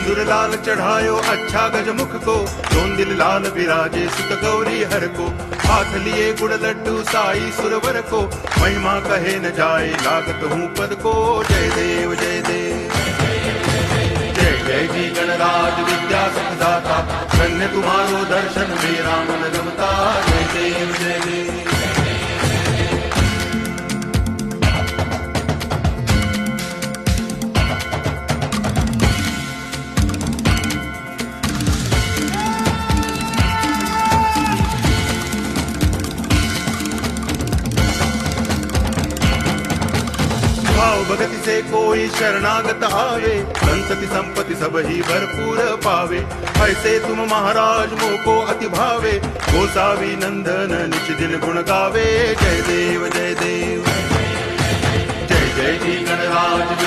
सिंदूर लाल चढ़ायो अच्छा गजमुख को, दोन दिल लाल विराजे सुत गौरी हर को। हाथ लिए गुड़ लड्डू साई सुरवर को, महिमा कहे न जाए लागत हूँ पद को। जय देव जय देव जय जय जी गणराज विद्या सुखदाता, धन्य तुम्हारो दर्शन मेरा मन रमता। जय देव जय देव भाव भगति से कोई शरणागत आवे, संतति संपत्ति सब ही भरपूर पावे। ऐसे तुम महाराज मोको अति भावे, गोसावी नंदन निच दिन गुण गावे। जय देव जय देव जय जय जी गणराज।